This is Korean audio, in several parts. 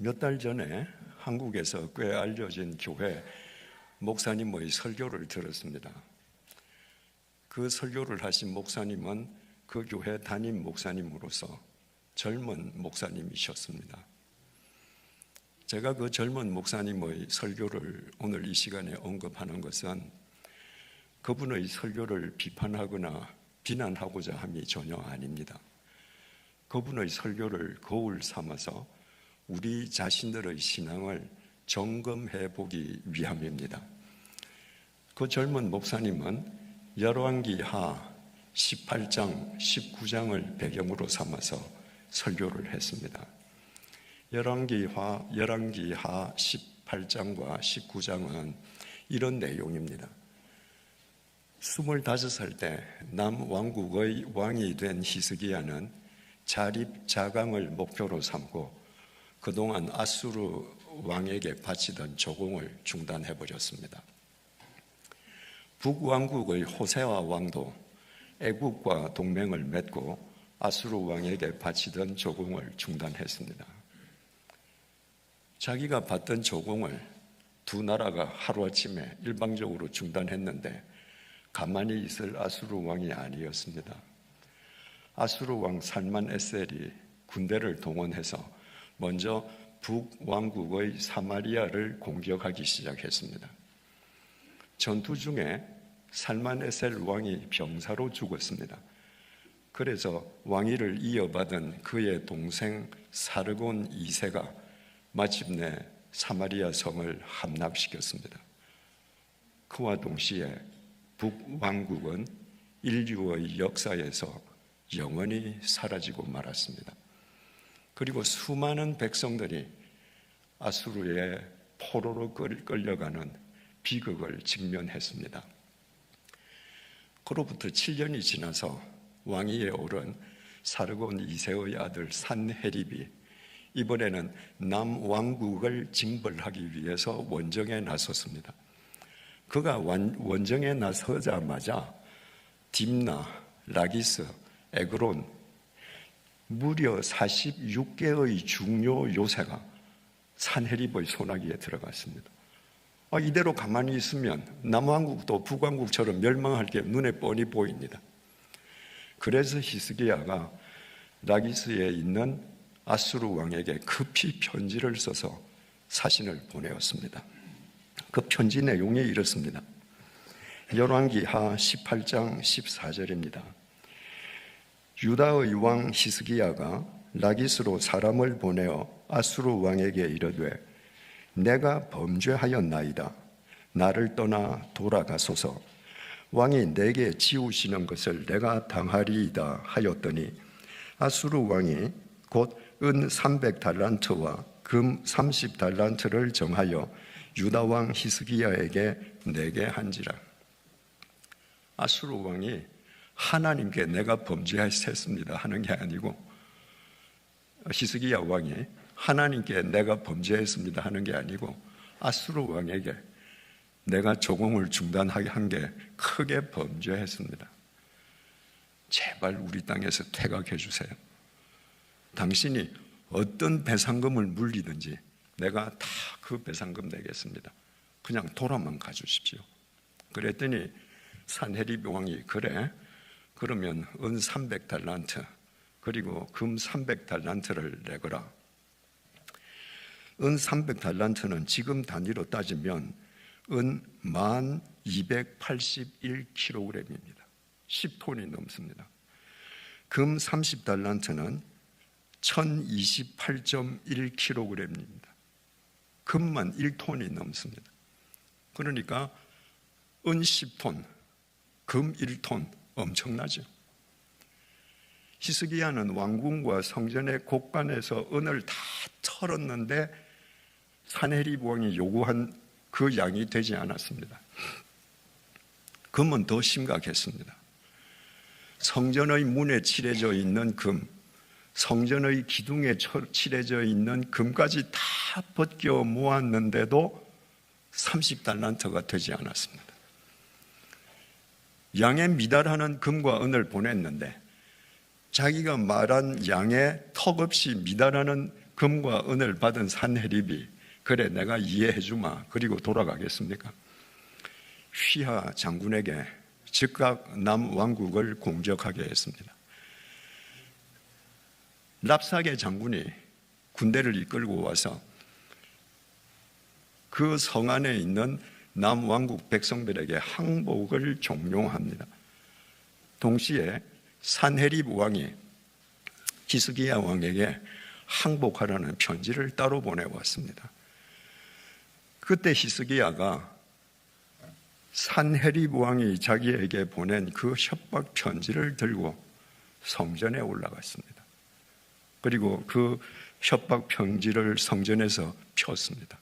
몇 달 전에 한국에서 꽤 알려진 교회 목사님의 설교를 들었습니다. 그 설교를 하신 목사님은 그 교회 담임 목사님으로서 젊은 목사님이셨습니다. 제가 그 젊은 목사님의 설교를 오늘 이 시간에 언급하는 것은 그분의 설교를 비판하거나 비난하고자 함이 전혀 아닙니다. 그분의 설교를 거울 삼아서 우리 자신들의 신앙을 점검해 보기 위함입니다. 그 젊은 목사님은 열왕기하 18장, 19장을 배경으로 삼아서 설교를 했습니다. 열왕기하 18장과 19장은 이런 내용입니다. 25살 때 남왕국의 왕이 된 히스기야는 자립자강을 목표로 삼고 그동안 아수르 왕에게 바치던 조공을 중단해버렸습니다. 북왕국의 호세아 왕도 애국과 동맹을 맺고 아수르 왕에게 바치던 조공을 중단했습니다. 자기가 받던 조공을 두 나라가 하루아침에 일방적으로 중단했는데 가만히 있을 아수르 왕이 아니었습니다. 아수르 왕 살만 에셀이 군대를 동원해서 먼저 북왕국의 사마리아를 공격하기 시작했습니다. 전투 중에 살만 에셀 왕이 병사로 죽었습니다. 그래서 왕위를 이어받은 그의 동생 사르곤 2세가 마침내 사마리아 성을 함락시켰습니다. 그와 동시에 북왕국은 인류의 역사에서 영원히 사라지고 말았습니다. 그리고 수많은 백성들이 아수르의 포로로 끌려가는 비극을 직면했습니다. 그로부터 7년이 지나서 왕위에 오른 사르곤 2세의 아들 산헤립이 이번에는 남왕국을 징벌하기 위해서 원정에 나섰습니다. 그가 원정에 나서자마자 딥나, 라기스, 에그론 무려 46개의 중요 요새가 산헤립의 소나기에 들어갔습니다. 이대로 가만히 있으면 남왕국도 북왕국처럼 멸망할 게 눈에 뻔히 보입니다. 그래서 히스기야가 라기스에 있는 아수르 왕에게 급히 편지를 써서 사신을 보내었습니다. 그 편지 내용이 이렇습니다. 열왕기하 18장 14절입니다. 유다의 왕 히스기야가 라기스로 사람을 보내어 아수르 왕에게 이르되 내가 범죄하였나이다. 나를 떠나 돌아가소서. 왕이 내게 지우시는 것을 내가 당하리이다 하였더니 아수르 왕이 곧 은 300달란트와 금 30달란트를 정하여 유다 왕 히스기야에게 내게 한지라. 아수르 왕이 하나님께 내가 범죄했습니다 하는 게 아니고, 히스기야 왕이 하나님께 내가 범죄했습니다 하는 게 아니고 아수르 왕에게 내가 조공을 중단하게 한 게 크게 범죄했습니다. 제발 우리 땅에서 퇴각해 주세요. 당신이 어떤 배상금을 물리든지 내가 다 그 배상금 내겠습니다. 그냥 돌아만 가주십시오. 그랬더니 산헤립 왕이 그래? 그러면 은 300달란트 그리고 금 300달란트를 내거라. 은 300달란트는 지금 단위로 따지면 은 1281kg입니다. 10톤이 넘습니다. 금 30달란트는 1028.1kg입니다. 금만 1톤이 넘습니다. 그러니까 은 10톤, 금 1톤 엄청나죠. 히스기야는 왕궁과 성전의 곳간에서 은을 다 털었는데 산헤립 왕이 요구한 그 양이 되지 않았습니다. 금은 더 심각했습니다. 성전의 문에 칠해져 있는 금, 성전의 기둥에 칠해져 있는 금까지 다 벗겨 모았는데도 30달란트가 되지 않았습니다. 양에 미달하는 금과 은을 보냈는데 자기가 말한 양에 턱없이 미달하는 금과 은을 받은 산헤립이 그래 내가 이해해 주마 그리고 돌아가겠습니까? 휘하 장군에게 즉각 남왕국을 공격하게 했습니다. 랍사게 장군이 군대를 이끌고 와서 그 성 안에 있는 남왕국 백성들에게 항복을 종용합니다. 동시에 산헤립 왕이 히스기야 왕에게 항복하라는 편지를 따로 보내왔습니다. 그때 히스기야가 산헤립 왕이 자기에게 보낸 그 협박 편지를 들고 성전에 올라갔습니다. 그리고 그 협박 편지를 성전에서 폈습니다.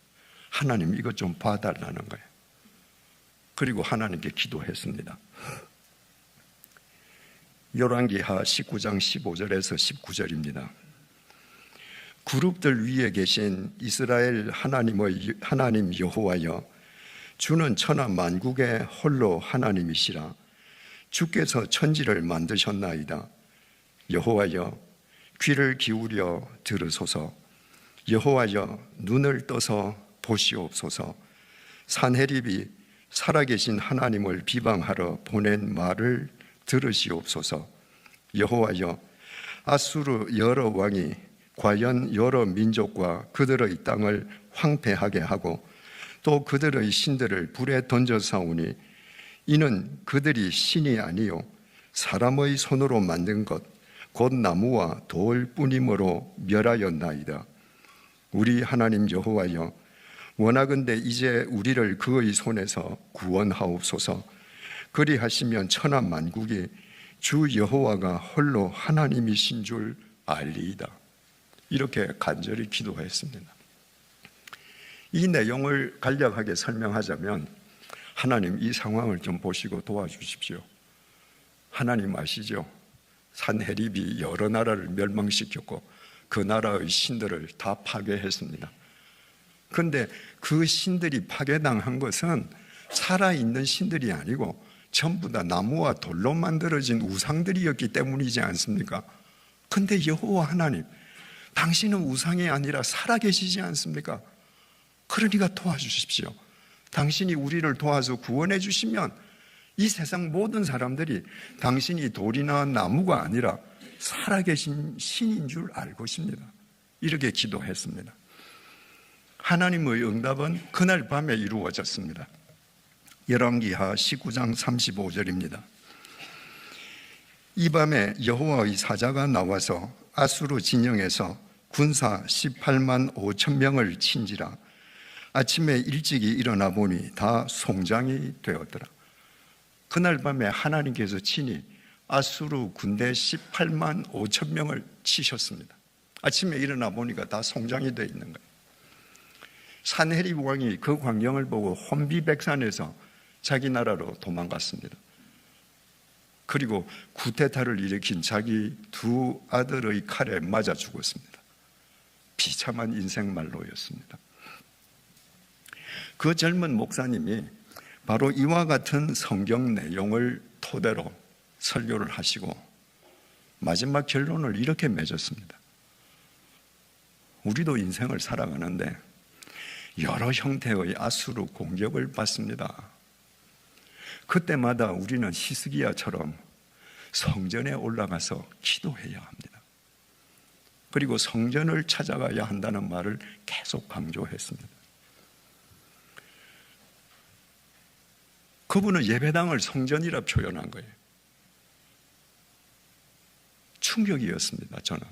하나님 이것 좀 봐달라는 거예요. 그리고 하나님께 기도했습니다. 열왕기하 19장 15절에서 19절입니다. 그룹들 위에 계신 이스라엘 하나님 여호와여, 주는 천하 만국의 홀로 하나님이시라. 주께서 천지를 만드셨나이다. 여호와여, 귀를 기울여 들으소서. 여호와여, 눈을 떠서 보시옵소서. 산헤립이 살아계신 하나님을 비방하러 보낸 말을 들으시옵소서. 여호와여, 아수르 여러 왕이 과연 여러 민족과 그들의 땅을 황폐하게 하고 또 그들의 신들을 불에 던져사오니 이는 그들이 신이 아니요 사람의 손으로 만든 것 곧 나무와 돌 뿐이므로 멸하였나이다. 우리 하나님 여호와여, 원하건대 이제 우리를 그의 손에서 구원하옵소서. 그리하시면 천하 만국이 주 여호와가 홀로 하나님이신 줄 알리이다. 이렇게 간절히 기도했습니다. 이 내용을 간략하게 설명하자면, 하나님 이 상황을 좀 보시고 도와주십시오. 하나님 아시죠? 산헤립이 여러 나라를 멸망시켰고 그 나라의 신들을 다 파괴했습니다. 그런데 그 신들이 파괴당한 것은 살아있는 신들이 아니고 전부 다 나무와 돌로 만들어진 우상들이었기 때문이지 않습니까? 그런데 여호와 하나님, 당신은 우상이 아니라 살아계시지 않습니까? 그러니까 도와주십시오. 당신이 우리를 도와서 구원해 주시면 이 세상 모든 사람들이 당신이 돌이나 나무가 아니라 살아계신 신인 줄 알 것입니다. 이렇게 기도했습니다. 하나님의 응답은 그날 밤에 이루어졌습니다. 열왕기하 19장 35절입니다. 이 밤에 여호와의 사자가 나와서 아수르 진영에서 군사 18만 5천 명을 친지라. 아침에 일찍이 일어나 보니 다 송장이 되었더라. 그날 밤에 하나님께서 친히 아수르 군대 18만 5천 명을 치셨습니다. 아침에 일어나 보니까 다 송장이 되어 있는 거예요. 산헤립 왕이 그 광경을 보고 혼비백산해서 자기 나라로 도망갔습니다. 그리고 쿠데타를 일으킨 자기 두 아들의 칼에 맞아 죽었습니다. 비참한 인생 말로였습니다. 그 젊은 목사님이 바로 이와 같은 성경 내용을 토대로 설교를 하시고 마지막 결론을 이렇게 맺었습니다. 우리도 인생을 살아가는데 여러 형태의 아수르 공격을 받습니다. 그때마다 우리는 히스기야처럼 성전에 올라가서 기도해야 합니다. 그리고 성전을 찾아가야 한다는 말을 계속 강조했습니다. 그분은 예배당을 성전이라 표현한 거예요. 충격이었습니다, 저는.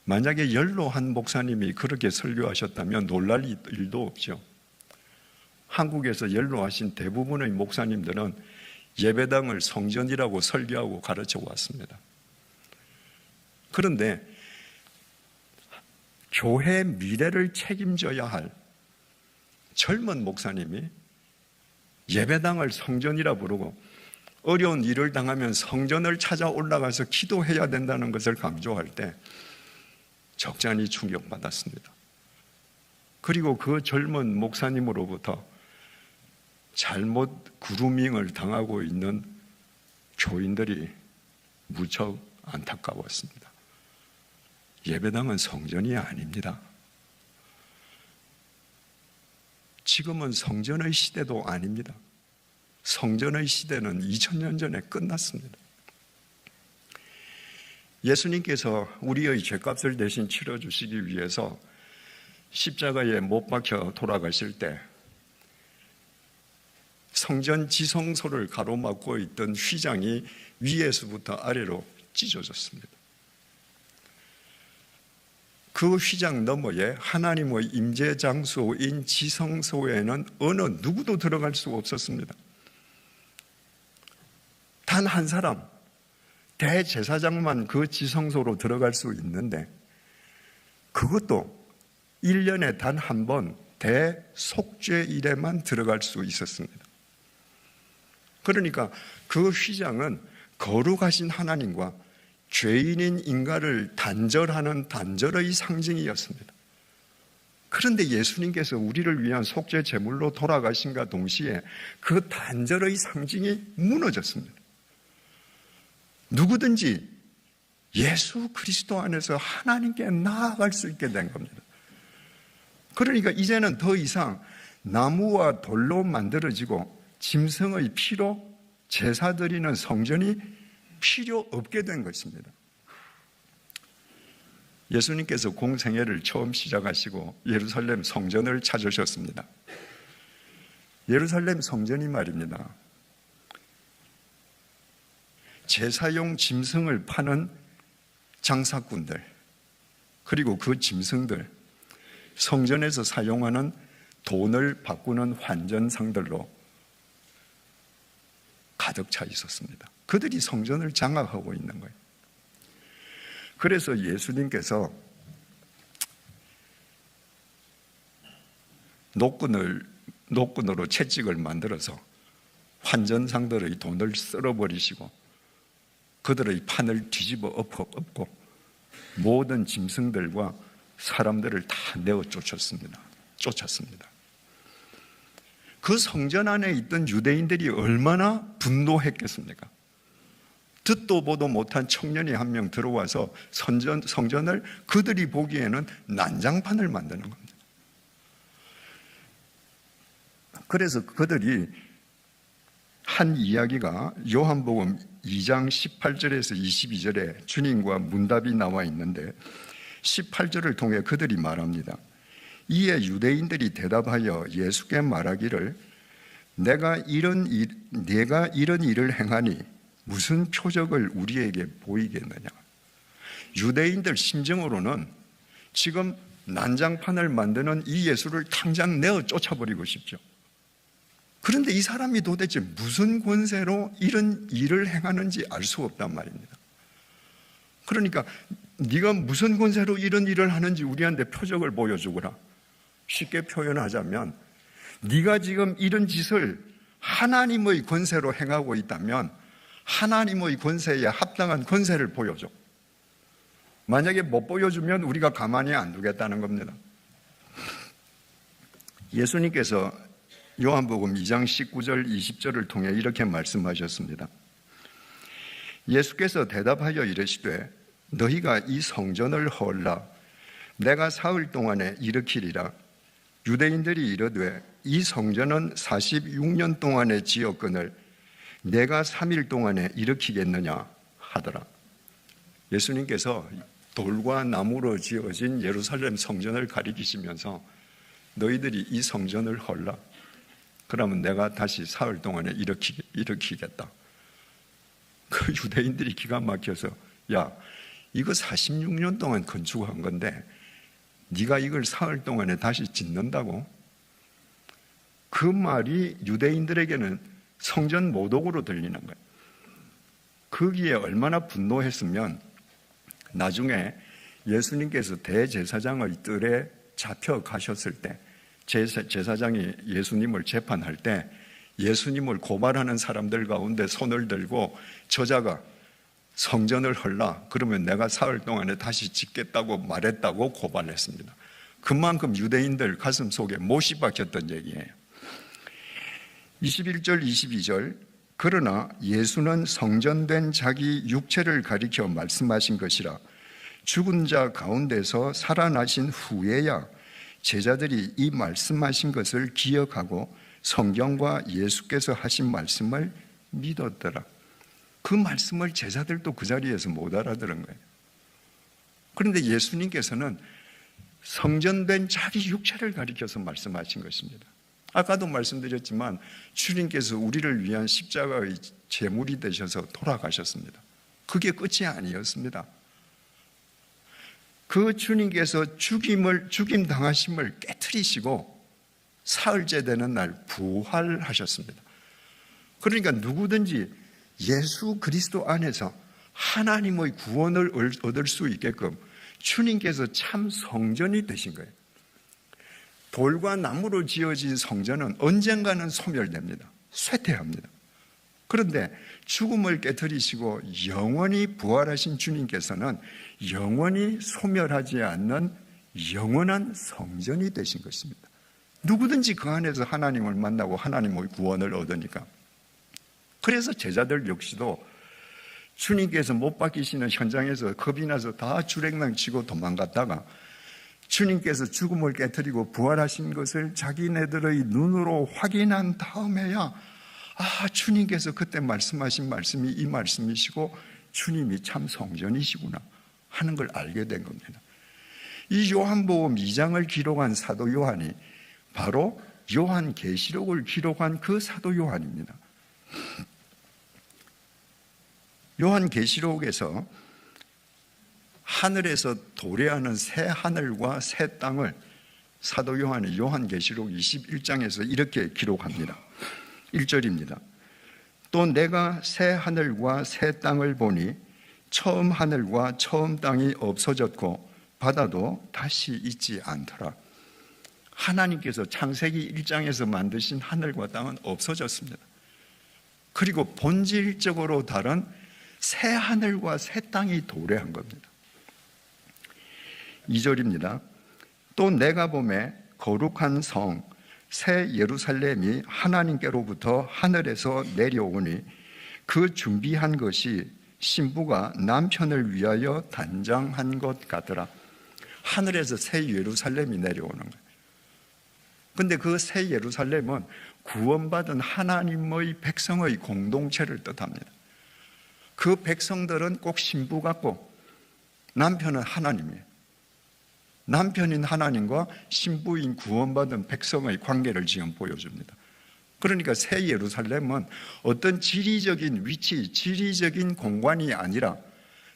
만약에 연로한 목사님이 그렇게 설교하셨다면 놀랄 일도 없죠. 한국에서 연로하신 대부분의 목사님들은 예배당을 성전이라고 설교하고 가르쳐 왔습니다. 그런데 교회 미래를 책임져야 할 젊은 목사님이 예배당을 성전이라 부르고 어려운 일을 당하면 성전을 찾아 올라가서 기도해야 된다는 것을 강조할 때 적잖이 충격받았습니다. 그리고 그 젊은 목사님으로부터 잘못 그루밍을 당하고 있는 교인들이 무척 안타까웠습니다. 예배당은 성전이 아닙니다. 지금은 성전의 시대도 아닙니다. 성전의 시대는 2000년 전에 끝났습니다. 예수님께서 우리의 죄값을 대신 치러주시기 위해서 십자가에 못 박혀 돌아가실 때 성전 지성소를 가로막고 있던 휘장이 위에서부터 아래로 찢어졌습니다. 그 휘장 너머에 하나님의 임재 장소인 지성소에는 어느 누구도 들어갈 수가 없었습니다. 단 한 사람, 대제사장만 그 지성소로 들어갈 수 있는데 그것도 1년에 단 한 번 대속죄일에만 들어갈 수 있었습니다. 그러니까 그 휘장은 거룩하신 하나님과 죄인인 인간을 단절하는 단절의 상징이었습니다. 그런데 예수님께서 우리를 위한 속죄 제물로 돌아가신과 동시에 그 단절의 상징이 무너졌습니다. 누구든지 예수 그리스도 안에서 하나님께 나아갈 수 있게 된 겁니다. 그러니까 이제는 더 이상 나무와 돌로 만들어지고 짐승의 피로 제사 드리는 성전이 필요 없게 된 것입니다. 예수님께서 공생애를 처음 시작하시고 예루살렘 성전을 찾으셨습니다. 예루살렘 성전이 말입니다, 제사용 짐승을 파는 장사꾼들, 그리고 그 짐승들, 성전에서 사용하는 돈을 바꾸는 환전상들로 가득 차 있었습니다. 그들이 성전을 장악하고 있는 거예요. 그래서 예수님께서 노끈으로 채찍을 만들어서 환전상들의 돈을 쓸어버리시고 그들의 판을 뒤집어 엎고 모든 짐승들과 사람들을 다 내어 쫓았습니다. 그 성전 안에 있던 유대인들이 얼마나 분노했겠습니까? 듣도 보도 못한 청년이 한 명 들어와서 성전을 그들이 보기에는 난장판을 만드는 겁니다. 그래서 그들이 한 이야기가 요한복음 2장 18절에서 22절에 주님과 문답이 나와 있는데 18절을 통해 그들이 말합니다. 이에 유대인들이 대답하여 예수께 말하기를 내가 이런 일을 행하니 무슨 표적을 우리에게 보이겠느냐. 유대인들 심정으로는 지금 난장판을 만드는 이 예수를 당장 내어 쫓아버리고 싶죠. 그런데 이 사람이 도대체 무슨 권세로 이런 일을 행하는지 알 수 없단 말입니다. 그러니까 네가 무슨 권세로 이런 일을 하는지 우리한테 표적을 보여주거라. 쉽게 표현하자면 네가 지금 이런 짓을 하나님의 권세로 행하고 있다면 하나님의 권세에 합당한 권세를 보여줘. 만약에 못 보여주면 우리가 가만히 안 두겠다는 겁니다. 예수님께서 요한복음 2장 19절 20절을 통해 이렇게 말씀하셨습니다. 예수께서 대답하여 이르시되 너희가 이 성전을 헐라 내가 사흘 동안에 일으키리라. 유대인들이 이르되 이 성전은 46년 동안에 지었거늘 내가 3일 동안에 일으키겠느냐 하더라. 예수님께서 돌과 나무로 지어진 예루살렘 성전을 가리키시면서 너희들이 이 성전을 헐라. 그러면 내가 다시 사흘 동안에 일으키겠다. 그 유대인들이 기가 막혀서 야, 이거 46년 동안 건축한 건데 네가 이걸 사흘 동안에 다시 짓는다고? 그 말이 유대인들에게는 성전 모독으로 들리는 거예요. 거기에 얼마나 분노했으면 나중에 예수님께서 대제사장의 뜰에 잡혀가셨을 때 제사장이 예수님을 재판할 때 예수님을 고발하는 사람들 가운데 손을 들고 저자가 성전을 헐라 그러면 내가 사흘 동안에 다시 짓겠다고 말했다고 고발했습니다. 그만큼 유대인들 가슴 속에 못이 박혔던 얘기예요. 21절 22절 그러나 예수는 성전된 자기 육체를 가리켜 말씀하신 것이라 죽은 자 가운데서 살아나신 후에야 제자들이 이 말씀하신 것을 기억하고 성경과 예수께서 하신 말씀을 믿었더라. 그 말씀을 제자들도 그 자리에서 못 알아들은 거예요. 그런데 예수님께서는 성전된 자기 육체를 가리켜서 말씀하신 것입니다. 아까도 말씀드렸지만 주님께서 우리를 위한 십자가의 제물이 되셔서 돌아가셨습니다. 그게 끝이 아니었습니다. 그 주님께서 죽임 당하심을 깨트리시고 사흘째 되는 날 부활하셨습니다. 그러니까 누구든지 예수 그리스도 안에서 하나님의 구원을 얻을 수 있게끔 주님께서 참 성전이 되신 거예요. 돌과 나무로 지어진 성전은 언젠가는 소멸됩니다. 쇠퇴합니다. 그런데 죽음을 깨트리시고 영원히 부활하신 주님께서는 영원히 소멸하지 않는 영원한 성전이 되신 것입니다. 누구든지 그 안에서 하나님을 만나고 하나님의 구원을 얻으니까. 그래서 제자들 역시도 주님께서 못 박히시는 현장에서 겁이 나서 다 주랭랑 치고 도망갔다가 주님께서 죽음을 깨트리고 부활하신 것을 자기네들의 눈으로 확인한 다음에야 주님께서 그때 말씀하신 말씀이 이 말씀이시고 주님이 참 성전이시구나 하는 걸 알게 된 겁니다. 이 요한복음 2장을 기록한 사도 요한이 바로 요한계시록을 기록한 그 사도 요한입니다. 요한계시록에서 하늘에서 도래하는 새 하늘과 새 땅을 사도 요한이 요한계시록 21장에서 이렇게 기록합니다. 1절입니다. 또 내가 새 하늘과 새 땅을 보니 처음 하늘과 처음 땅이 없어졌고 바다도 다시 있지 않더라. 하나님께서 창세기 1장에서 만드신 하늘과 땅은 없어졌습니다. 그리고 본질적으로 다른 새 하늘과 새 땅이 도래한 겁니다. 2절입니다. 또 내가 보매 거룩한 성 새 예루살렘이 하나님께로부터 하늘에서 내려오니 그 준비한 것이 신부가 남편을 위하여 단장한 것 같더라. 하늘에서 새 예루살렘이 내려오는 거예요. 그런데 그 새 예루살렘은 구원받은 하나님의 백성의 공동체를 뜻합니다. 그 백성들은 꼭 신부 같고 남편은 하나님이에요. 남편인 하나님과 신부인 구원받은 백성의 관계를 지금 보여줍니다. 그러니까 새 예루살렘은 어떤 지리적인 위치, 지리적인 공간이 아니라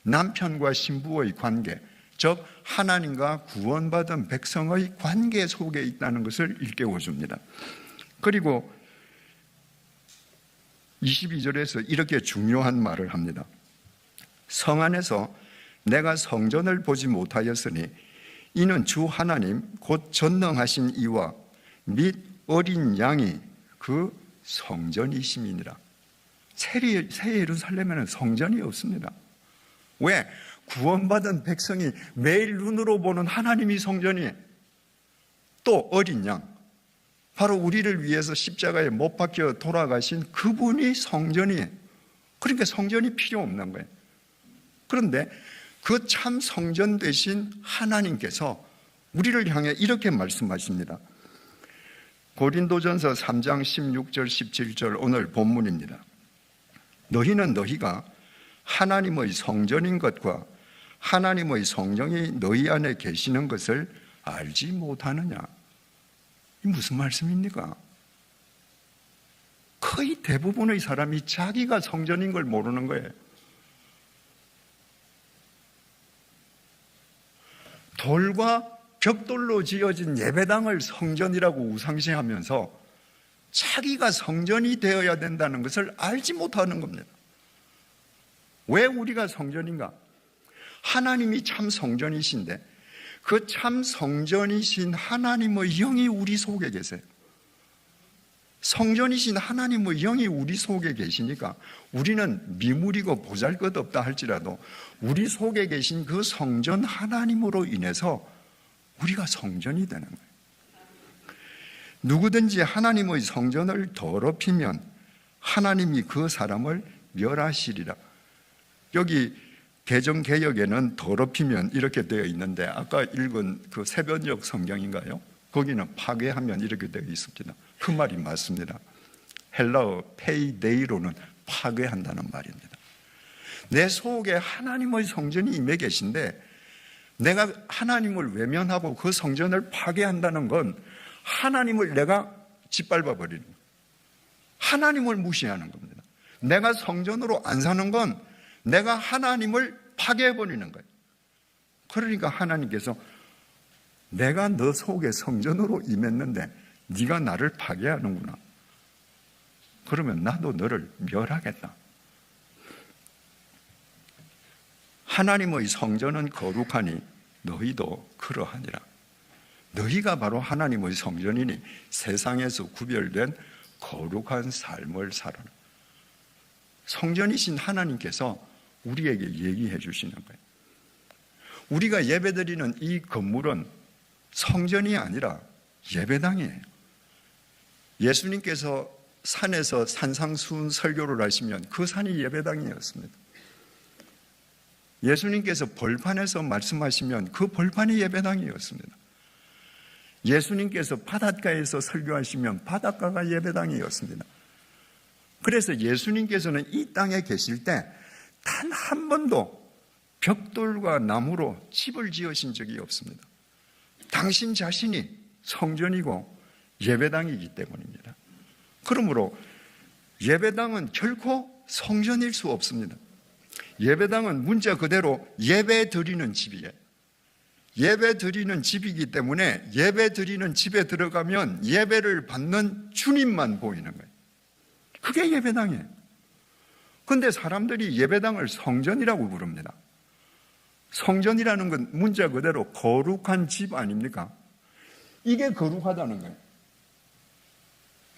남편과 신부의 관계, 즉 하나님과 구원받은 백성의 관계 속에 있다는 것을 일깨워줍니다. 그리고 22절에서 이렇게 중요한 말을 합니다. 성 안에서 내가 성전을 보지 못하였으니 이는 주 하나님 곧 전능하신 이와 및 어린 양이 그 성전이심이니라. 새 예루살렘에는 성전이 없습니다. 왜? 구원받은 백성이 매일 눈으로 보는 하나님이 성전이에요. 또 어린 양, 바로 우리를 위해서 십자가에 못 박혀 돌아가신 그분이 성전이에요. 그러니까 성전이 필요 없는 거예요. 그런데 그 참 성전 되신 하나님께서 우리를 향해 이렇게 말씀하십니다. 고린도전서 3장 16절 17절 오늘 본문입니다. 너희는 너희가 하나님의 성전인 것과 하나님의 성령이 너희 안에 계시는 것을 알지 못하느냐. 이 무슨 말씀입니까? 거의 대부분의 사람이 자기가 성전인 걸 모르는 거예요. 돌과 벽돌로 지어진 예배당을 성전이라고 우상시하면서 자기가 성전이 되어야 된다는 것을 알지 못하는 겁니다. 왜 우리가 성전인가? 하나님이 참 성전이신데 그 참 성전이신 하나님의 영이 우리 속에 계세요. 성전이신 하나님의 영이 우리 속에 계시니까 우리는 미물이고 보잘것없다 할지라도 우리 속에 계신 그 성전 하나님으로 인해서 우리가 성전이 되는 거예요. 누구든지 하나님의 성전을 더럽히면 하나님이 그 사람을 멸하시리라. 여기 개정개역에는 더럽히면 이렇게 되어 있는데 아까 읽은 그 세변역 성경인가요? 거기는 파괴하면 이렇게 되어 있습니다. 그 말이 맞습니다. 헬라어 페이데이로는 파괴한다는 말입니다. 내 속에 하나님의 성전이 임해 계신데 내가 하나님을 외면하고 그 성전을 파괴한다는 건 하나님을 내가 짓밟아 버리는 거예요. 하나님을 무시하는 겁니다. 내가 성전으로 안 사는 건 내가 하나님을 파괴해 버리는 거예요. 그러니까 하나님께서 내가 너 속에 성전으로 임했는데 네가 나를 파괴하는구나. 그러면 나도 너를 멸하겠다. 하나님의 성전은 거룩하니 너희도 그러하니라. 너희가 바로 하나님의 성전이니 세상에서 구별된 거룩한 삶을 살아라. 성전이신 하나님께서 우리에게 얘기해 주시는 거예요. 우리가 예배드리는 이 건물은 성전이 아니라 예배당이에요. 예수님께서 산에서 산상수훈 설교를 하시면 그 산이 예배당이었습니다. 예수님께서 벌판에서 말씀하시면 그 벌판이 예배당이었습니다. 예수님께서 바닷가에서 설교하시면 바닷가가 예배당이었습니다. 그래서 예수님께서는 이 땅에 계실 때 단 한 번도 벽돌과 나무로 집을 지으신 적이 없습니다. 당신 자신이 성전이고 예배당이기 때문입니다. 그러므로 예배당은 결코 성전일 수 없습니다. 예배당은 문자 그대로 예배 드리는 집이에요. 예배 드리는 집이기 때문에 예배 드리는 집에 들어가면 예배를 받는 주님만 보이는 거예요. 그게 예배당이에요. 그런데 사람들이 예배당을 성전이라고 부릅니다. 성전이라는 건 문자 그대로 거룩한 집 아닙니까? 이게 거룩하다는 거예요.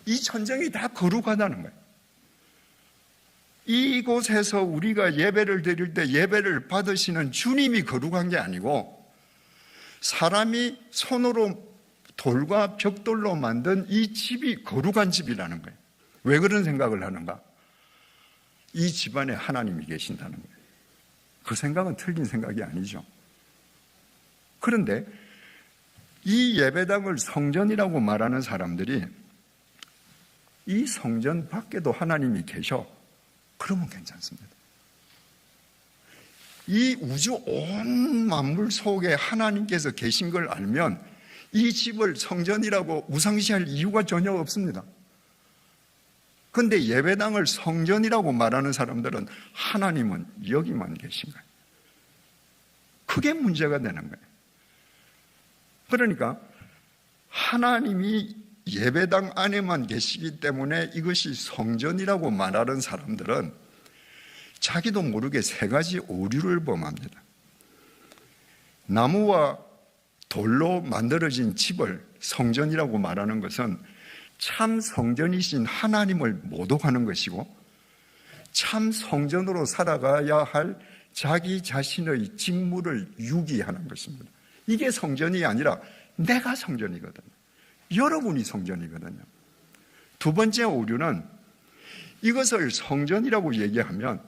이 천정이 다 거룩하다는 거예요. 이곳에서 우리가 예배를 드릴 때 예배를 받으시는 주님이 거룩한 게 아니고 사람이 손으로 돌과 벽돌로 만든 이 집이 거룩한 집이라는 거예요. 왜 그런 생각을 하는가? 이 집안에 하나님이 계신다는 거예요. 그 생각은 틀린 생각이 아니죠. 그런데 이 예배당을 성전이라고 말하는 사람들이 이 성전 밖에도 하나님이 계셔. 그러면 괜찮습니다. 이 우주 온 만물 속에 하나님께서 계신 걸 알면 이 집을 성전이라고 무상시할 이유가 전혀 없습니다. 그런데 예배당을 성전이라고 말하는 사람들은 하나님은 여기만 계신 거예요. 그게 문제가 되는 거예요. 그러니까 하나님이 예배당 안에만 계시기 때문에 이것이 성전이라고 말하는 사람들은 자기도 모르게 세 가지 오류를 범합니다. 나무와 돌로 만들어진 집을 성전이라고 말하는 것은 참 성전이신 하나님을 모독하는 것이고 참 성전으로 살아가야 할 자기 자신의 직무를 유기하는 것입니다. 이게 성전이 아니라 내가 성전이거든요. 여러분이 성전이거든요. 두 번째 오류는 이것을 성전이라고 얘기하면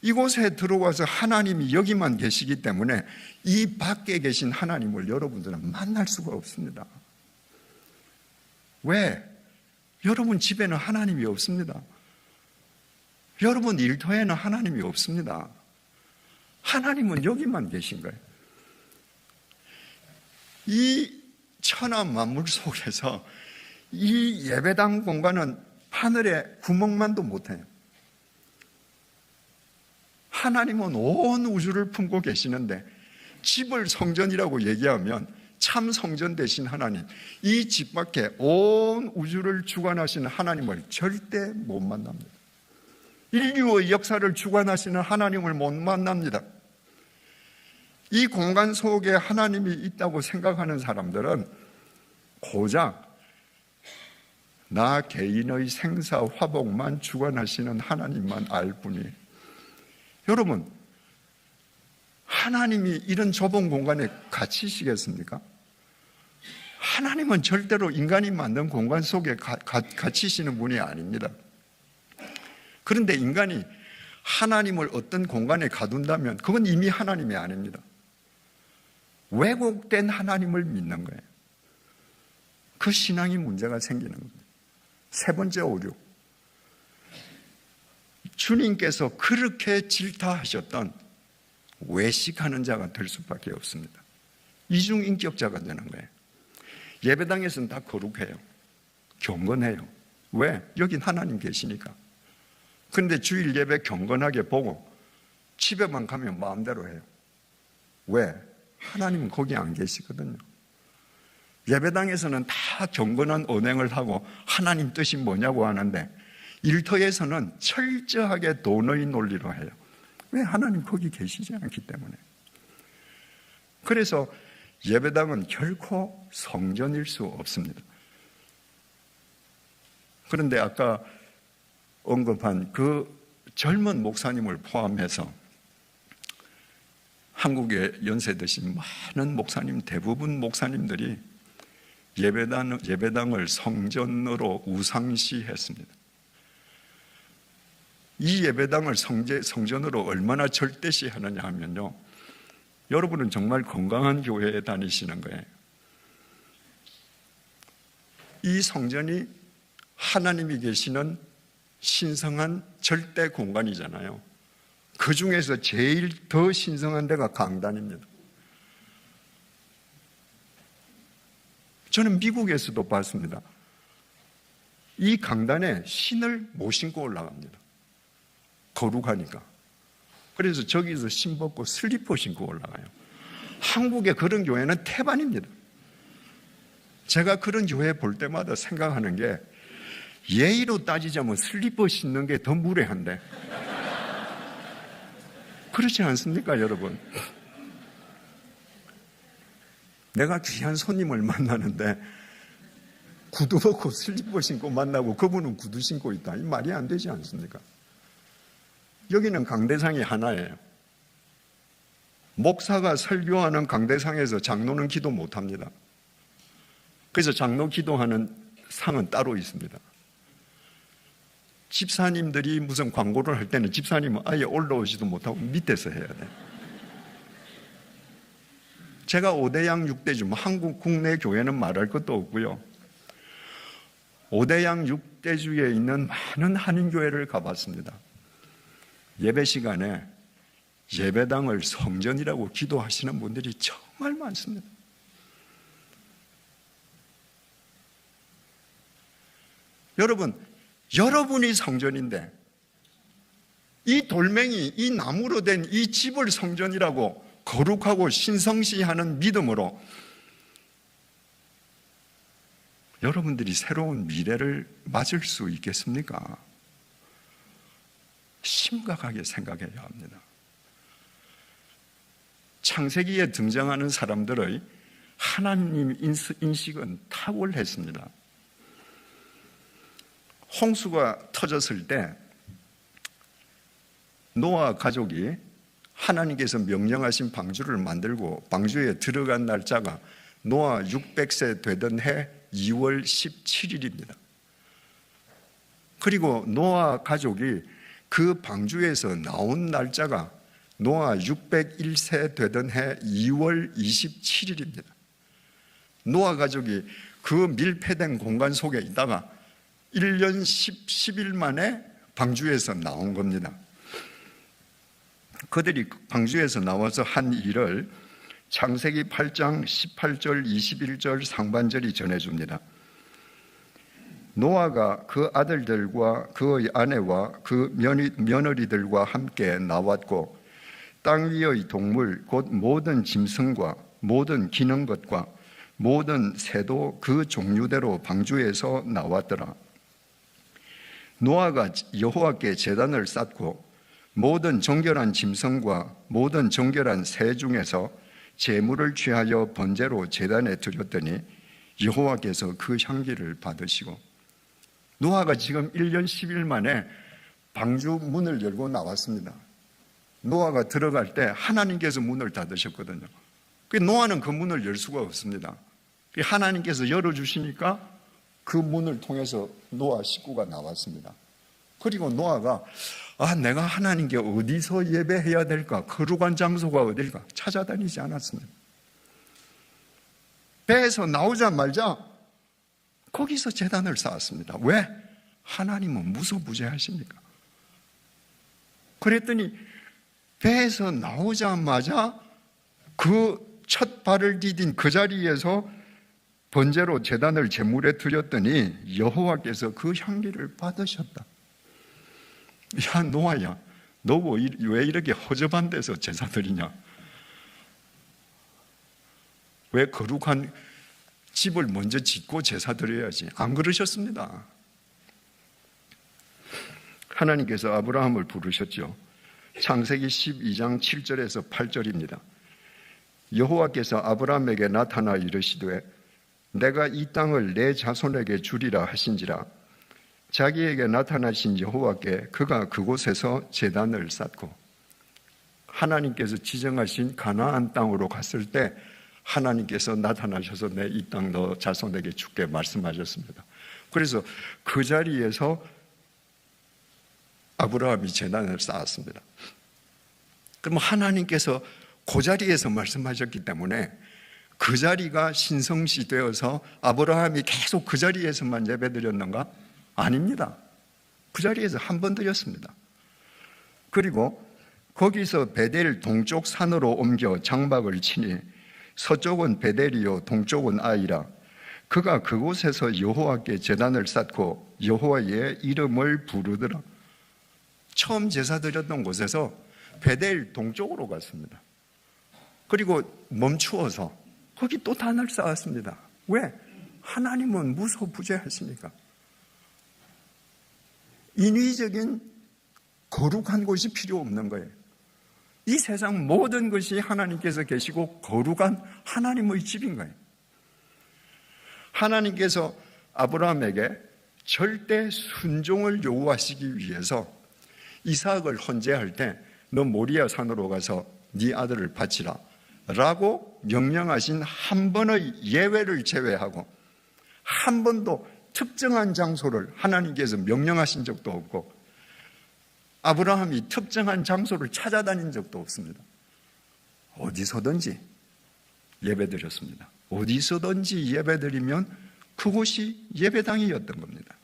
이곳에 들어와서 하나님이 여기만 계시기 때문에 이 밖에 계신 하나님을 여러분들은 만날 수가 없습니다. 왜? 여러분 집에는 하나님이 없습니다. 여러분 일터에는 하나님이 없습니다. 하나님은 여기만 계신 거예요. 이 천하 만물 속에서 이 예배당 공간은 하늘에 구멍만도 못해요. 하나님은 온 우주를 품고 계시는데 집을 성전이라고 얘기하면 참 성전 되신 하나님, 이 집 밖에 온 우주를 주관하시는 하나님을 절대 못 만납니다. 인류의 역사를 주관하시는 하나님을 못 만납니다. 이 공간 속에 하나님이 있다고 생각하는 사람들은 고작 나 개인의 생사 화복만 주관하시는 하나님만 알 뿐이에요. 여러분, 하나님이 이런 좁은 공간에 갇히시겠습니까? 하나님은 절대로 인간이 만든 공간 속에 갇히시는 분이 아닙니다. 그런데 인간이 하나님을 어떤 공간에 가둔다면 그건 이미 하나님이 아닙니다. 왜곡된 하나님을 믿는 거예요. 그 신앙이 문제가 생기는 겁니다. 세 번째 오류. 주님께서 그렇게 질타하셨던 외식하는 자가 될 수밖에 없습니다. 이중인격자가 되는 거예요. 예배당에서는 다 거룩해요. 경건해요. 왜? 여긴 하나님 계시니까. 그런데 주일 예배 경건하게 보고 집에만 가면 마음대로 해요. 왜? 하나님은 거기 안 계시거든요. 예배당에서는 다 경건한 언행을 하고 하나님 뜻이 뭐냐고 하는데 일터에서는 철저하게 돈의 논리로 해요. 왜? 하나님 거기 계시지 않기 때문에. 그래서 예배당은 결코 성전일 수 없습니다. 그런데 아까 언급한 그 젊은 목사님을 포함해서 한국에 연세 드신 많은 목사님, 대부분 목사님들이 예배당을 성전으로 우상시했습니다. 이 예배당을 성전으로 얼마나 절대시하느냐 하면요, 여러분은 정말 건강한 교회에 다니시는 거예요. 이 성전이 하나님이 계시는 신성한 절대 공간이잖아요. 그 중에서 제일 더 신성한 데가 강단입니다. 저는 미국에서도 봤습니다. 이 강단에 신을 못 신고 올라갑니다. 거룩하니까. 그래서 저기서 신 벗고 슬리퍼 신고 올라가요. 한국의 그런 교회는 태반입니다. 제가 그런 교회 볼 때마다 생각하는 게 예의로 따지자면 슬리퍼 신는 게 더 무례한데 그렇지 않습니까, 여러분? 내가 귀한 손님을 만나는데 구두 벗고 슬리퍼 신고 만나고 그분은 구두 신고 있다. 이 말이 안 되지 않습니까? 여기는 강대상이 하나예요. 목사가 설교하는 강대상에서 장로는 기도 못합니다. 그래서 장로 기도하는 상은 따로 있습니다. 집사님들이 무슨 광고를 할 때는 집사님은 아예 올라오지도 못하고 밑에서 해야 돼. 제가 5대양 6대주, 한국 국내 교회는 말할 것도 없고요. 5대양 6대주에 있는 많은 한인교회를 가봤습니다. 예배 시간에 예배당을 성전이라고 기도하시는 분들이 정말 많습니다. 여러분이 성전인데 이 돌멩이, 이 나무로 된 이 집을 성전이라고 거룩하고 신성시하는 믿음으로 여러분들이 새로운 미래를 맞을 수 있겠습니까? 심각하게 생각해야 합니다. 창세기에 등장하는 사람들의 하나님 인식은 탁월했습니다. 홍수가 터졌을 때 노아 가족이 하나님께서 명령하신 방주를 만들고 방주에 들어간 날짜가 노아 600세 되던 해 2월 17일입니다. 그리고 노아 가족이 그 방주에서 나온 날짜가 노아 601세 되던 해 2월 27일입니다. 노아 가족이 그 밀폐된 공간 속에 있다가 1년 10일 만에 방주에서 나온 겁니다. 그들이 방주에서 나와서 한 일을 창세기 8장 18절 21절 상반절이 전해줍니다. 노아가 그 아들들과 그의 아내와 그 며느리들과 함께 나왔고 땅 위의 동물 곧 모든 짐승과 모든 기는 것과 모든 새도 그 종류대로 방주에서 나왔더라. 노아가 여호와께 제단을 쌓고 모든 정결한 짐승과 모든 정결한 새 중에서 제물을 취하여 번제로 제단에 드렸더니 여호와께서 그 향기를 받으시고, 노아가 지금 1년 10일 만에 방주 문을 열고 나왔습니다. 노아가 들어갈 때 하나님께서 문을 닫으셨거든요. 노아는 그 문을 열 수가 없습니다. 하나님께서 열어주시니까 그 문을 통해서 노아 식구가 나왔습니다. 그리고 노아가 내가 하나님께 어디서 예배해야 될까? 거룩한 장소가 어딜까? 찾아다니지 않았습니다. 배에서 나오자마자 거기서 제단을 쌓았습니다. 왜? 하나님은 무소부재하십니까? 그랬더니 배에서 나오자마자 그 첫 발을 디딘 그 자리에서 번제로 제단을 제물에 드렸더니 여호와께서 그 향기를 받으셨다. 야, 노아야, 너 왜 이렇게 허접한 데서 제사 드리냐? 왜 거룩한 집을 먼저 짓고 제사 드려야지? 안 그러셨습니다. 하나님께서 아브라함을 부르셨죠. 창세기 12장 7절에서 8절입니다. 여호와께서 아브라함에게 나타나 이르시되 내가 이 땅을 내 자손에게 주리라 하신지라. 자기에게 나타나신 여호와께 그가 그곳에서 제단을 쌓고, 하나님께서 지정하신 가나안 땅으로 갔을 때 하나님께서 나타나셔서 내 이 땅 너 자손에게 주게 말씀하셨습니다. 그래서 그 자리에서 아브라함이 제단을 쌓았습니다. 그럼 하나님께서 그 자리에서 말씀하셨기 때문에 그 자리가 신성시 되어서 아브라함이 계속 그 자리에서만 예배드렸는가? 아닙니다. 그 자리에서 한 번 드렸습니다. 그리고 거기서 베델 동쪽 산으로 옮겨 장막을 치니 서쪽은 베델이요 동쪽은 아이라. 그가 그곳에서 여호와께 제단을 쌓고 여호와의 이름을 부르더라. 처음 제사 드렸던 곳에서 베델 동쪽으로 갔습니다. 그리고 멈추어서 거기 또 단을 쌓았습니다. 왜? 하나님은 무소부재하시니까. 인위적인 거룩한 곳이 필요 없는 거예요. 이 세상 모든 것이 하나님께서 계시고 거룩한 하나님의 집인 거예요. 하나님께서 아브라함에게 절대 순종을 요구하시기 위해서 이삭을 헌제할 때 너 모리아 산으로 가서 네 아들을 바치라 라고 명령하신 한 번의 예외를 제외하고 한 번도 특정한 장소를 하나님께서 명령하신 적도 없고 아브라함이 특정한 장소를 찾아다닌 적도 없습니다. 어디서든지 예배드렸습니다. 어디서든지 예배드리면 그곳이 예배당이었던 겁니다.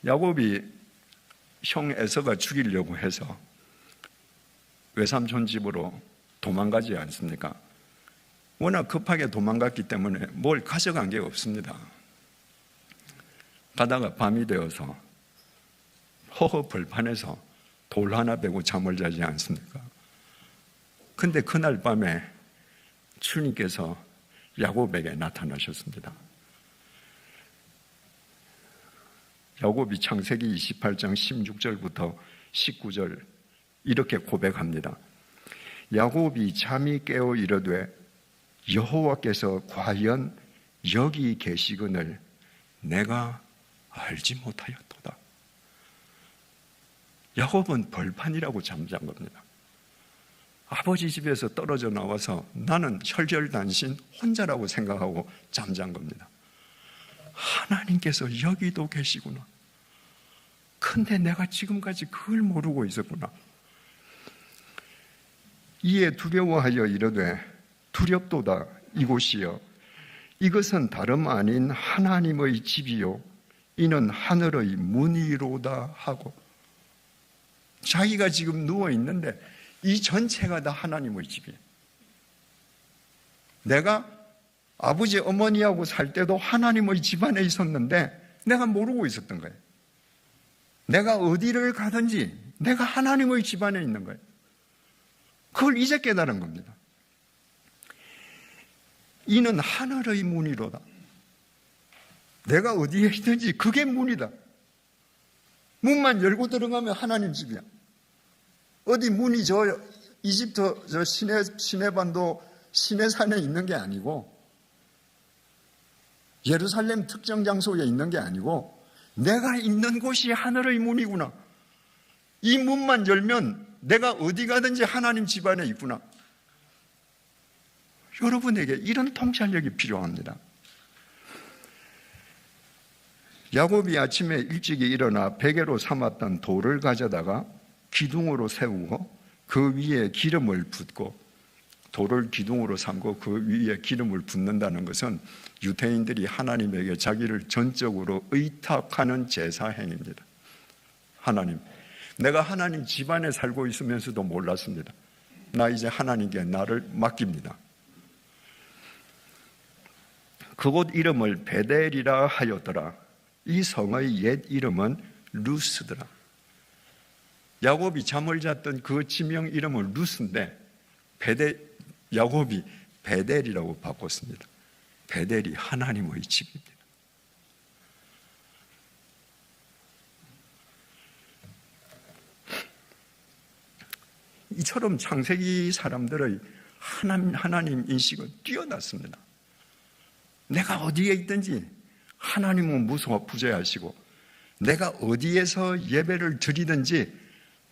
야곱이 형 에서가 죽이려고 해서 외삼촌 집으로 도망가지 않습니까? 워낙 급하게 도망갔기 때문에 뭘 가져간 게 없습니다. 가다가 밤이 되어서 허허벌판에서 돌 하나 베고 잠을 자지 않습니까? 근데 그날 밤에 주님께서 야곱에게 나타나셨습니다. 야곱이 창세기 28장 16절부터 19절 이렇게 고백합니다. 야곱이 잠이 깨어 이르되 여호와께서 과연 여기 계시거늘 내가 알지 못하였도다. 야곱은 벌판이라고 잠잔 겁니다. 아버지 집에서 떨어져 나와서 나는 혈혈단신 혼자라고 생각하고 잠잔 겁니다. 하나님께서 여기도 계시구나. 근데 내가 지금까지 그걸 모르고 있었구나. 이에 두려워하여 이르되 두렵도다 이곳이여 이것은 다름 아닌 하나님의 집이요 이는 하늘의 문이로다 하고, 자기가 지금 누워있는데 이 전체가 다 하나님의 집이에요. 내가 아버지 어머니하고 살 때도 하나님의 집안에 있었는데 내가 모르고 있었던 거예요. 내가 어디를 가든지 내가 하나님의 집안에 있는 거예요. 그걸 이제 깨달은 겁니다. 이는 하늘의 문이로다. 내가 어디에 있든지 그게 문이다. 문만 열고 들어가면 하나님 집이야. 어디 문이 저 이집트 저 시내반도 시내산에 있는 게 아니고 예루살렘 특정 장소에 있는 게 아니고 내가 있는 곳이 하늘의 문이구나. 이 문만 열면 내가 어디 가든지 하나님 집안에 있구나. 여러분에게 이런 통찰력이 필요합니다. 야곱이 아침에 일찍이 일어나 베개로 삼았던 돌을 가져다가 기둥으로 세우고 그 위에 기름을 붓고, 돌을 기둥으로 삼고 그 위에 기름을 붓는다는 것은 유대인들이 하나님에게 자기를 전적으로 의탁하는 제사 행위입니다. 하나님, 내가 하나님 집안에 살고 있으면서도 몰랐습니다. 나 이제 하나님께 나를 맡깁니다. 그곳 이름을 베델이라 하였더라. 이 성의 옛 이름은 루스더라. 야곱이 잠을 잤던 그 지명 이름은 루스인데 야곱이 베델이라고 바꿨습니다. 베델이 하나님의 집입니다. 이처럼 창세기 사람들의 하나님 인식은 뛰어났습니다. 내가 어디에 있든지 하나님은 무소부재하시고, 내가 어디에서 예배를 드리든지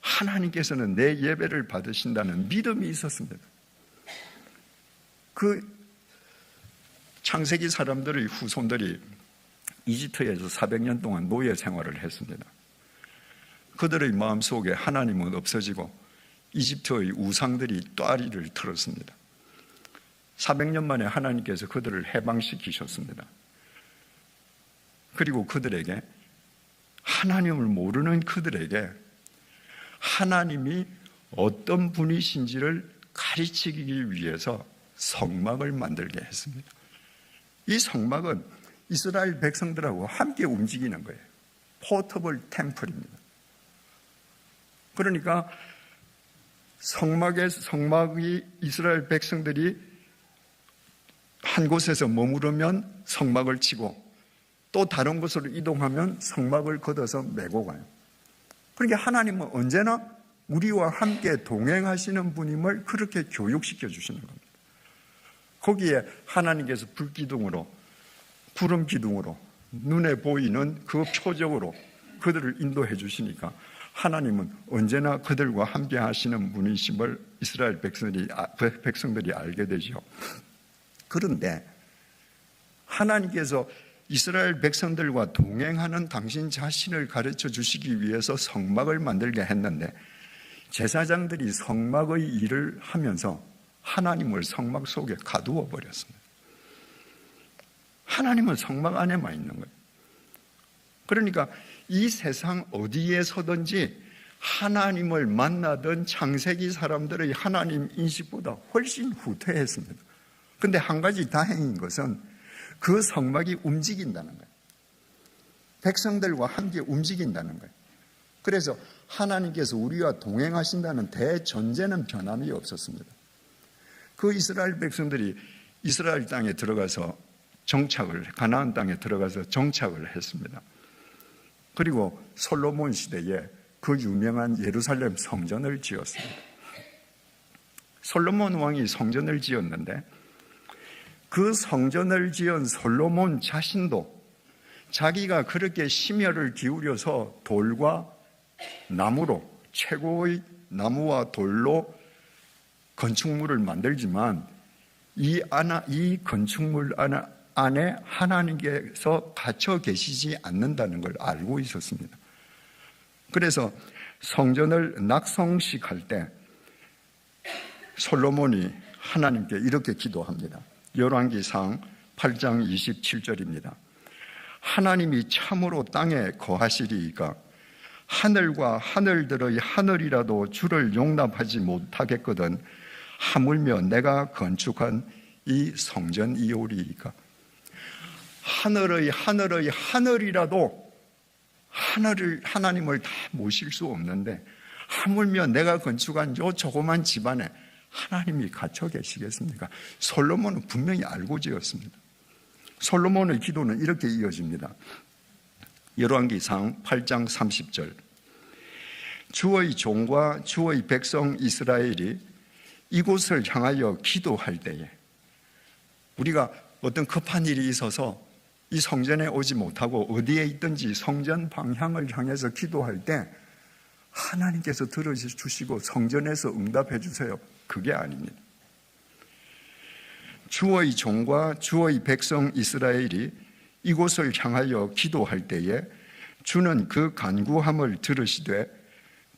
하나님께서는 내 예배를 받으신다는 믿음이 있었습니다. 그 창세기 사람들의 후손들이 이집트에서 400년 동안 노예 생활을 했습니다. 그들의 마음속에 하나님은 없어지고 이집트의 우상들이 또아리를 틀었습니다. 400년 만에 하나님께서 그들을 해방시키셨습니다. 그리고 그들에게, 하나님을 모르는 그들에게 하나님이 어떤 분이신지를 가르치기 위해서 성막을 만들게 했습니다. 이 성막은 이스라엘 백성들하고 함께 움직이는 거예요. 포터블 템플입니다. 그러니까 성막이 이스라엘 백성들이 한 곳에서 머무르면 성막을 치고, 또 다른 곳으로 이동하면 성막을 걷어서 메고 가요. 그러니까 하나님은 언제나 우리와 함께 동행하시는 분임을 그렇게 교육시켜 주시는 겁니다. 거기에 하나님께서 불기둥으로, 구름 기둥으로, 눈에 보이는 그 표적으로 그들을 인도해 주시니까 하나님은 언제나 그들과 함께 하시는 분이심을 이스라엘 백성들이 알게 되죠. 그런데 하나님께서 이스라엘 백성들과 동행하는 당신 자신을 가르쳐 주시기 위해서 성막을 만들게 했는데, 제사장들이 성막의 일을 하면서 하나님을 성막 속에 가두어 버렸습니다. 하나님은 성막 안에만 있는 거예요. 그러니까 이 세상 어디에 서든지 하나님을 만나던 창세기 사람들의 하나님 인식보다 훨씬 후퇴했습니다. 그런데 한 가지 다행인 것은 그 성막이 움직인다는 거예요. 백성들과 함께 움직인다는 거예요. 그래서 하나님께서 우리와 동행하신다는 대전제는 변함이 없었습니다. 그 이스라엘 백성들이 이스라엘 땅에 들어가서 가나안 땅에 들어가서 정착을 했습니다. 그리고 솔로몬 시대에 그 유명한 예루살렘 성전을 지었습니다. 솔로몬 왕이 성전을 지었는데, 그 성전을 지은 솔로몬 자신도 자기가 그렇게 심혈을 기울여서 돌과 나무로, 최고의 나무와 돌로 건축물을 만들지만 이 건축물 안에 하나님께서 갇혀 계시지 않는다는 걸 알고 있었습니다. 그래서 성전을 낙성식할 때 솔로몬이 하나님께 이렇게 기도합니다. 열왕기상 8장 27절입니다. 하나님이 참으로 땅에 거하시리이까 하늘과 하늘들의 하늘이라도 주를 용납하지 못하겠거든 하물며 내가 건축한 이 성전이오리이까. 하늘의 하늘이라도 하나님을 다 모실 수 없는데 하물며 내가 건축한 요 조그만 집안에 하나님이 갇혀 계시겠습니까? 솔로몬은 분명히 알고 지었습니다. 솔로몬의 기도는 이렇게 이어집니다. 열왕기상 8장 30절. 주의 종과 주의 백성 이스라엘이 이곳을 향하여 기도할 때에, 우리가 어떤 급한 일이 있어서 이 성전에 오지 못하고 어디에 있든지 성전 방향을 향해서 기도할 때 하나님께서 들어주시고 성전에서 응답해 주세요. 그게 아닙니다. 주의 종과 주의 백성 이스라엘이 이곳을 향하여 기도할 때에 주는 그 간구함을 들으시되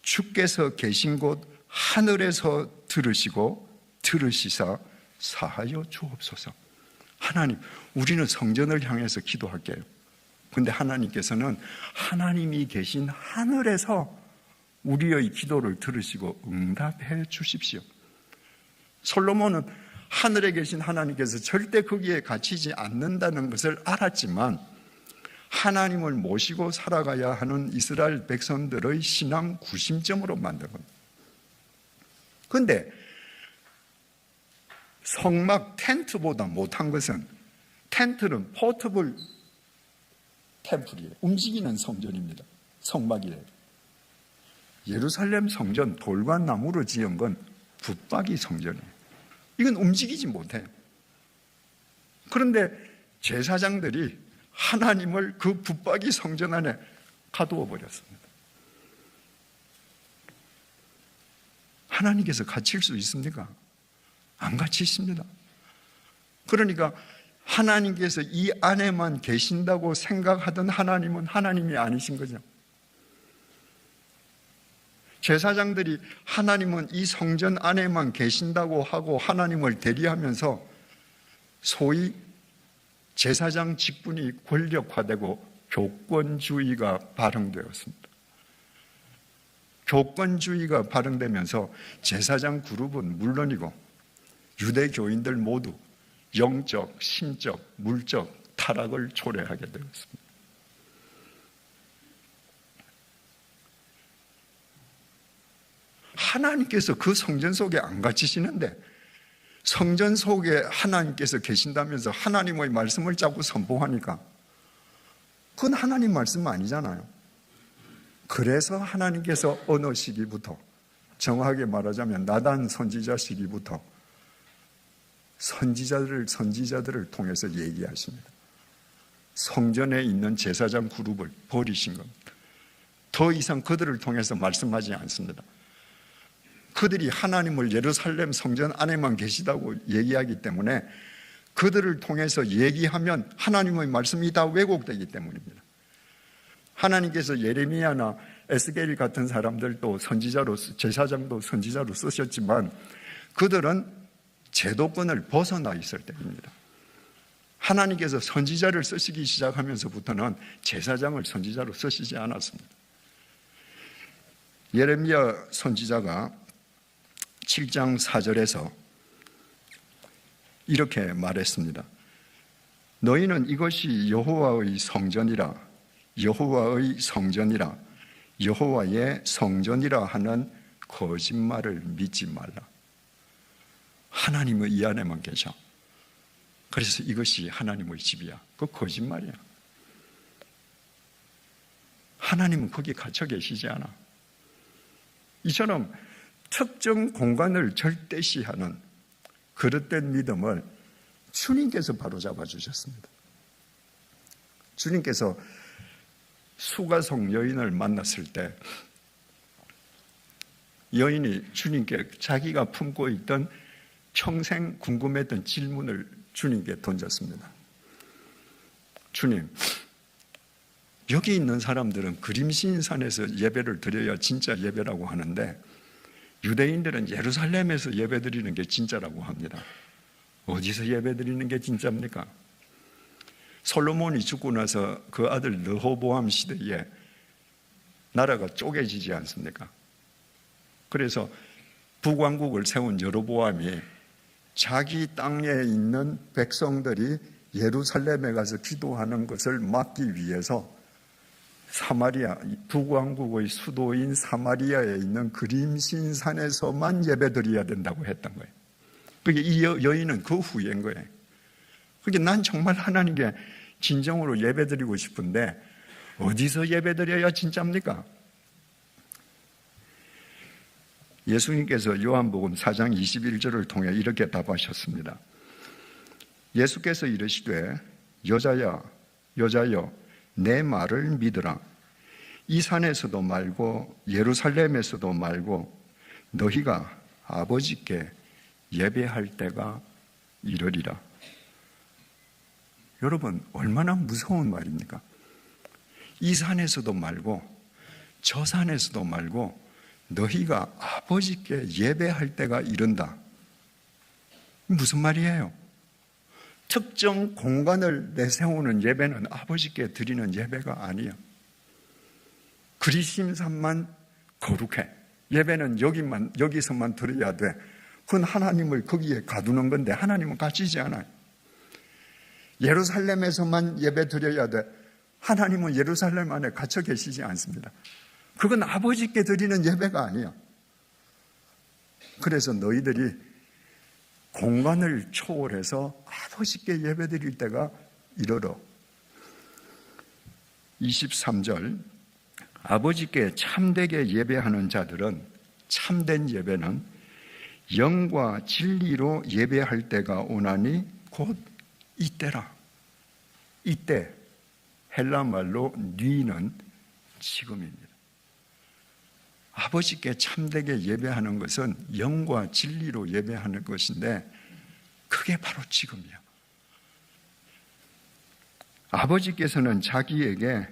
주께서 계신 곳 하늘에서 들으시고 들으시사 사하여 주옵소서. 하나님, 우리는 성전을 향해서 기도할게요. 근데 하나님께서는 하나님이 계신 하늘에서 우리의 기도를 들으시고 응답해 주십시오. 솔로몬은 하늘에 계신 하나님께서 절대 거기에 갇히지 않는다는 것을 알았지만 하나님을 모시고 살아가야 하는 이스라엘 백성들의 신앙 구심점으로 만든 겁니다. 그런데 성막 텐트보다 못한 것은 텐트는 포터블 템플이에요. 움직이는 성전입니다. 성막이에요. 예루살렘 성전 돌과 나무로 지은 건 붙박이 성전이에요. 이건 움직이지 못해요. 그런데 제사장들이 하나님을 그 붙박이 성전 안에 가두어 버렸습니다. 하나님께서 갇힐 수 있습니까? 안 갇히십니다. 그러니까 하나님께서 이 안에만 계신다고 생각하던 하나님은 하나님이 아니신 거죠. 제사장들이 하나님은 이 성전 안에만 계신다고 하고 하나님을 대리하면서 소위 제사장 직분이 권력화되고 교권주의가 발흥되었습니다. 교권주의가 발흥되면서 제사장 그룹은 물론이고 유대교인들 모두 영적, 신적, 물적 타락을 초래하게 되었습니다. 하나님께서 그 성전 속에 안 갇히시는데 성전 속에 하나님께서 계신다면서 하나님의 말씀을 자꾸 선포하니까 그건 하나님 말씀 아니잖아요. 그래서 하나님께서 어느 시기부터, 정확하게 말하자면 나단 선지자 시기부터 선지자들을 통해서 얘기하십니다. 성전에 있는 제사장 그룹을 버리신 겁니다. 더 이상 그들을 통해서 말씀하지 않습니다. 그들이 하나님을 예루살렘 성전 안에만 계시다고 얘기하기 때문에 그들을 통해서 얘기하면 하나님의 말씀이 다 왜곡되기 때문입니다. 하나님께서 예레미야나 에스겔 같은 사람들도 선지자로, 제사장도 선지자로 쓰셨지만 그들은 제도권을 벗어나 있을 때입니다. 하나님께서 선지자를 쓰시기 시작하면서부터는 제사장을 선지자로 쓰시지 않았습니다. 예레미야 선지자가 7장 4절에서 이렇게 말했습니다. 너희는 이것이 여호와의 성전이라, 여호와의 성전이라, 여호와의 성전이라 하는 거짓말을 믿지 말라. 하나님은 이 안에만 계셔. 그래서 이것이 하나님의 집이야. 그거 거짓말이야. 하나님은 거기 갇혀 계시지 않아. 이처럼 특정 공간을 절대시하는 그릇된 믿음을 주님께서 바로잡아 주셨습니다. 주님께서 수가성 여인을 만났을 때 여인이 주님께 자기가 품고 있던 평생 궁금했던 질문을 주님께 던졌습니다. 주님, 여기 있는 사람들은 그림신산에서 예배를 드려야 진짜 예배라고 하는데 유대인들은 예루살렘에서 예배드리는 게 진짜라고 합니다. 어디서 예배드리는 게 진짜입니까? 솔로몬이 죽고 나서 그 아들 르호보암 시대에 나라가 쪼개지지 않습니까? 그래서 북왕국을 세운 여로보암이 자기 땅에 있는 백성들이 예루살렘에 가서 기도하는 것을 막기 위해서 사마리아, 북왕국의 수도인 사마리아에 있는 그림신산에서만 예배드려야 된다고 했던 거예요. 그게 이 여인은 그 후예인 거예요. 그게 난 정말 하나님께 진정으로 예배드리고 싶은데 어디서 예배드려야 진짜입니까? 예수님께서 요한복음 4장 21절을 통해 이렇게 답하셨습니다. 예수께서 이르시되 여자야 여자여 내 말을 믿으라. 이 산에서도 말고 예루살렘에서도 말고 너희가 아버지께 예배할 때가 이르리라. 여러분, 얼마나 무서운 말입니까? 이 산에서도 말고 저 산에서도 말고 너희가 아버지께 예배할 때가 이른다. 무슨 말이에요? 특정 공간을 내세우는 예배는 아버지께 드리는 예배가 아니에요. 그리심산만 거룩해. 예배는 여기서만 드려야 돼. 그건 하나님을 거기에 가두는 건데 하나님은 가시지 않아요. 예루살렘에서만 예배 드려야 돼. 하나님은 예루살렘 안에 갇혀 계시지 않습니다. 그건 아버지께 드리는 예배가 아니야. 그래서 너희들이 공간을 초월해서 아버지께 예배 드릴 때가 이르러. 23절, 아버지께 참되게 예배하는 자들은, 참된 예배는 영과 진리로 예배할 때가 오나니 곧 이때라. 이때, 헬라 말로 뉘는 지금입니다. 아버지께 참되게 예배하는 것은 영과 진리로 예배하는 것인데 그게 바로 지금이야. 아버지께서는 자기에게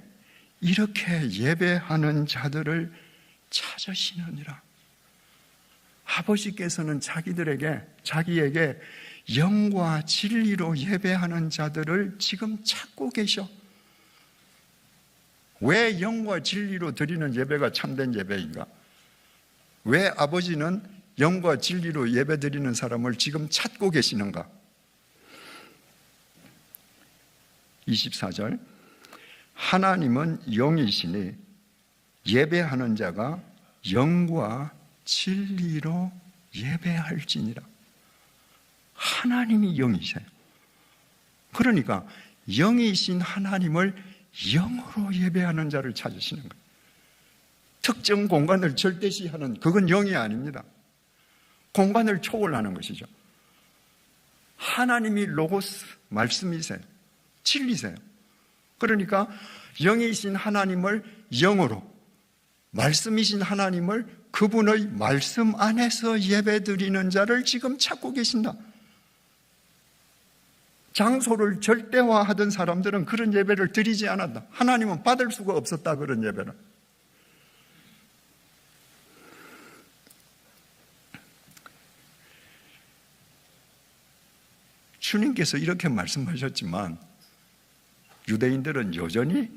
이렇게 예배하는 자들을 찾으시느니라. 아버지께서는 자기에게 영과 진리로 예배하는 자들을 지금 찾고 계셔. 왜 영과 진리로 드리는 예배가 참된 예배인가? 왜 아버지는 영과 진리로 예배 드리는 사람을 지금 찾고 계시는가? 24절, 하나님은 영이시니 예배하는 자가 영과 진리로 예배할지니라. 하나님이 영이세요. 그러니까 영이신 하나님을 영으로 예배하는 자를 찾으시는 거예요. 특정 공간을 절대시하는, 그건 영이 아닙니다. 공간을 초월하는 것이죠. 하나님이 로고스, 말씀이세요. 진리세요. 그러니까 영이신 하나님을 영으로, 말씀이신 하나님을 그분의 말씀 안에서 예배드리는 자를 지금 찾고 계신다. 장소를 절대화하던 사람들은 그런 예배를 드리지 않았다. 하나님은 받을 수가 없었다, 그런 예배를. 주님께서 이렇게 말씀하셨지만 유대인들은 여전히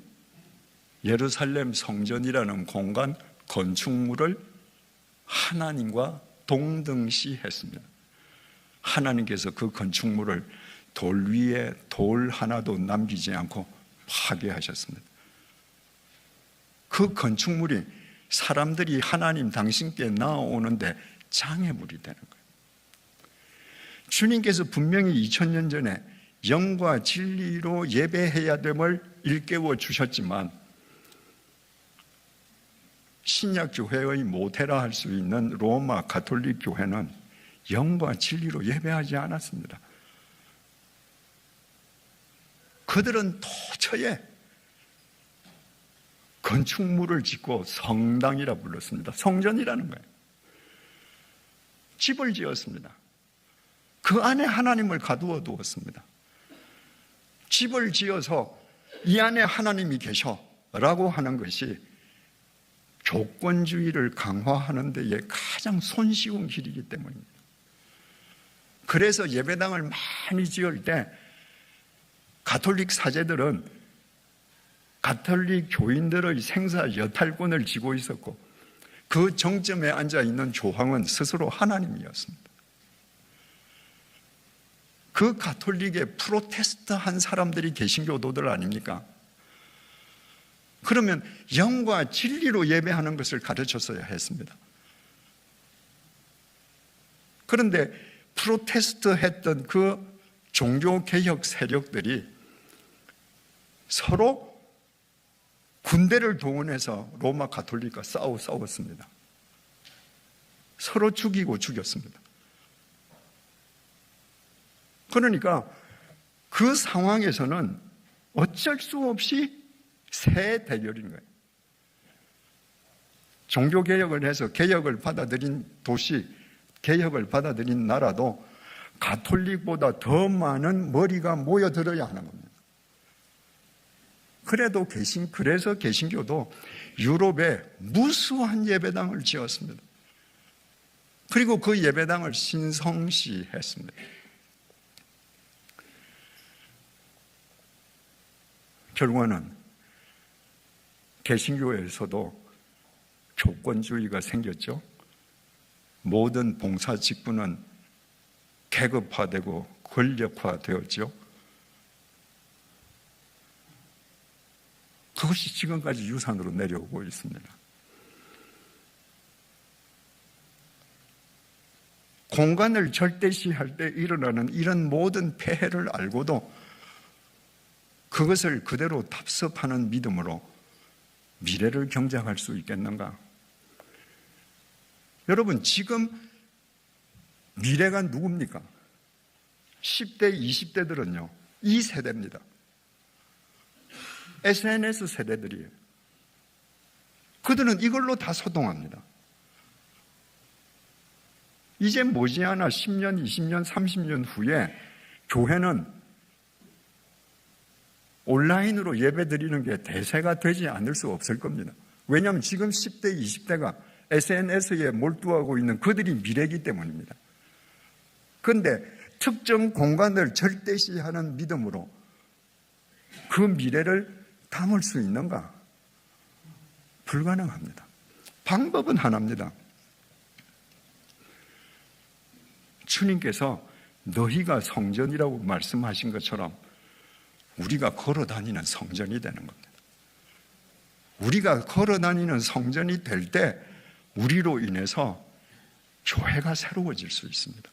예루살렘 성전이라는 공간, 건축물을 하나님과 동등시했습니다. 하나님께서 그 건축물을 돌 위에 돌 하나도 남기지 않고 파괴하셨습니다. 그 건축물이 사람들이 하나님 당신께 나아오는데 장애물이 되는 거예요. 주님께서 분명히 2000년 전에 영과 진리로 예배해야 됨을 일깨워 주셨지만 신약교회의 모태라 할 수 있는 로마 가톨릭 교회는 영과 진리로 예배하지 않았습니다. 그들은 도처에 건축물을 짓고 성당이라 불렀습니다. 성전이라는 거예요. 집을 지었습니다. 그 안에 하나님을 가두어 두었습니다. 집을 지어서 이 안에 하나님이 계셔라고 하는 것이 조건주의를 강화하는 데에 가장 손쉬운 길이기 때문입니다. 그래서 예배당을 많이 지을 때 가톨릭 사제들은 가톨릭 교인들의 생사 여탈권을 쥐고 있었고 그 정점에 앉아있는 조황은 스스로 하나님이었습니다. 그 가톨릭의 프로테스트한 사람들이 개신교도들 아닙니까? 그러면 영과 진리로 예배하는 것을 가르쳤어야 했습니다. 그런데 프로테스트했던 그 종교개혁 세력들이 서로 군대를 동원해서 로마 가톨릭과 싸웠습니다. 서로 죽이고 죽였습니다. 그러니까 그 상황에서는 어쩔 수 없이 새 대결인 거예요. 종교개혁을 해서 개혁을 받아들인 도시, 개혁을 받아들인 나라도 가톨릭보다 더 많은 머리가 모여들어야 하는 겁니다. 그래서 개신교도 유럽에 무수한 예배당을 지었습니다. 그리고 그 예배당을 신성시했습니다. 결과는 개신교에서도 조건주의가 생겼죠. 모든 봉사 직분은 계급화되고 권력화되었죠. 그것이 지금까지 유산으로 내려오고 있습니다. 공간을 절대시할 때 일어나는 이런 모든 폐해를 알고도 그것을 그대로 답습하는 믿음으로 미래를 경작할 수 있겠는가? 여러분, 지금 미래가 누굽니까? 10대, 20대들은요, 이 세대입니다. SNS 세대들이에요. 그들은 이걸로 다 소통합니다. 이제 머지않아 10년, 20년, 30년 후에 교회는 온라인으로 예배 드리는 게 대세가 되지 않을 수 없을 겁니다. 왜냐하면 지금 10대, 20대가 SNS에 몰두하고 있는 그들이 미래이기 때문입니다. 그런데 특정 공간을 절대시하는 믿음으로 그 미래를 담을 수 있는가? 불가능합니다. 방법은 하나입니다. 주님께서 너희가 성전이라고 말씀하신 것처럼 우리가 걸어 다니는 성전이 되는 겁니다. 우리가 걸어 다니는 성전이 될 때 우리로 인해서 교회가 새로워질 수 있습니다.